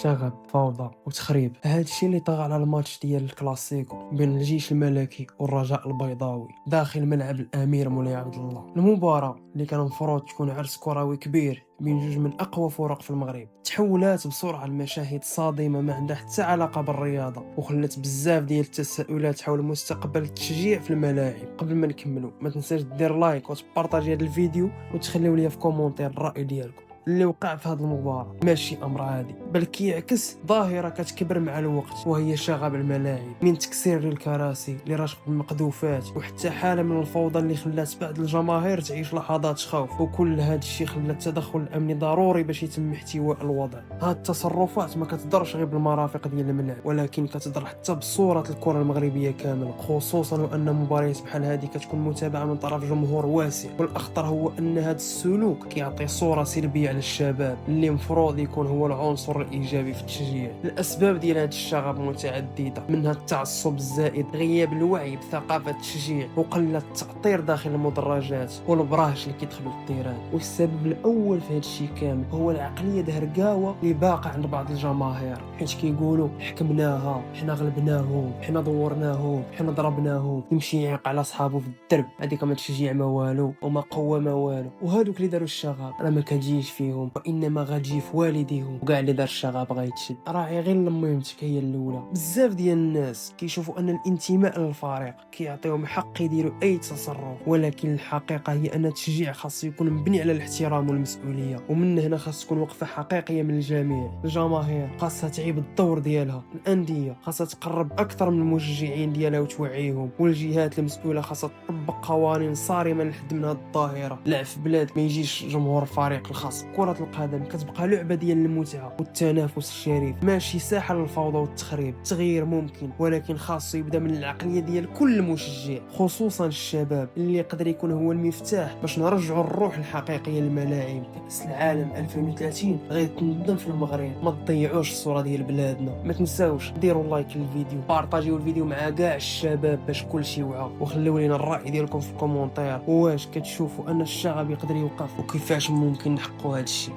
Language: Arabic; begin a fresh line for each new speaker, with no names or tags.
شغب، فوضى وتخريب. هذا الشيء اللي طغى على الماتش ديال الكلاسيكو بين الجيش الملكي والرجاء البيضاوي داخل ملعب الامير مولاي عبد الله. المباراه اللي كان المفروض تكون عرس كروي كبير بين جوج من اقوى فرق في المغرب تحولات بسرعه لمشاهد صادمه ما عندها حتى علاقه بالرياضه، وخلت بزاف ديال التساؤلات حول مستقبل التشجيع في الملاعب. قبل ما نكملوا ما تنساش دير لايك وتبارطاجي هذا الفيديو وتخليو لي في كومونتير الراي ديالكم. اللي وقع في هذه المباراة ماشي امر عادي، بل كيعكس ظاهرة كتكبر مع الوقت، وهي شغب الملاعب، من تكسير للكراسي لرشق المقذوفات وحتى حالة من الفوضى اللي خلات بعض الجماهير تعيش لحظات خوف. وكل هذا الشيء خلى التدخل الامني ضروري باش يتم احتواء الوضع. هاد التصرفات ما كتضرش غير بالمرافق ديال الملعب، ولكن كتضر حتى بصورة الكرة المغربية كاملة، خصوصا وان مباريات بحال هذه كتكون متابعة من طرف جمهور واسع. والاخطر هو ان هذا السلوك كيعطي صورة سلبية على الشباب اللي مفروض يكون هو العنصر الايجابي في التشجيع. الاسباب ديال هذا الشغب متعدده، منها التعصب الزائد، غياب الوعي بثقافه التشجيع، وقله التاطير داخل المدرجات، والبراش اللي كيدخلوا الطيران. والسبب الاول في هذا الشيء كامل هو العقليه الهرقاوه اللي باقه عند بعض الجماهير، حيت كيقولوا حكمناها، حنا غلبناهم، حنا دورناهم، حنا ضربناهم، يمشي يعيق على صحابه في الدرب، هذيك ما تشجيع ما والو وما قوه ما والو. وهذوك اللي داروا الشغب راه ما كتجيش فيهم، وانما غتجي في والديهم. وكاع اللي دار الشغب غيتشد. راعي غير لميمتك هي الاولى. بزاف ديال الناس كيشوفوا ان الانتماء للفريق كيعطيهم حق يديروا اي تصرف، ولكن الحقيقه هي ان التشجيع خاص يكون مبني على الاحترام والمسؤوليه، ومن هنا خاص تكون وقفه حقيقيه من الجميع. الجماهير خاصها تعيب الدور ديالها، الانديه خاصها تقرب اكثر من المشجعين ديالها وتوعيهم، والجهات المسؤوله خاصها تطبق قوانين صارمه للحد من هذه الظاهره. لا في بلاد ما يجيش جمهور فريق الخاص. كرة القدم كتبقى لعبة ديال المتعة والتنافس الشريف، ماشي ساحة للفوضى والتخريب. التغيير ممكن، ولكن خاصو يبدا من العقلية ديال كل مشجع، خصوصا الشباب اللي يقدر يكون هو المفتاح باش نرجعوا الروح الحقيقية للملاعب. كأس العالم 2030 غيتنظم في المغرب، ما تضيعوش الصورة ديال بلادنا. ما تنساوش ديروا لايك للفيديو، بارطاجيو الفيديو مع كاع الشباب باش كلشي يوعى، وخليو لينا الرأي ديالكم في الكومونتير. واش كتشوفوا ان الشغب يقدر يوقف، وكيفاش ممكن نحققوا هذا الشيء؟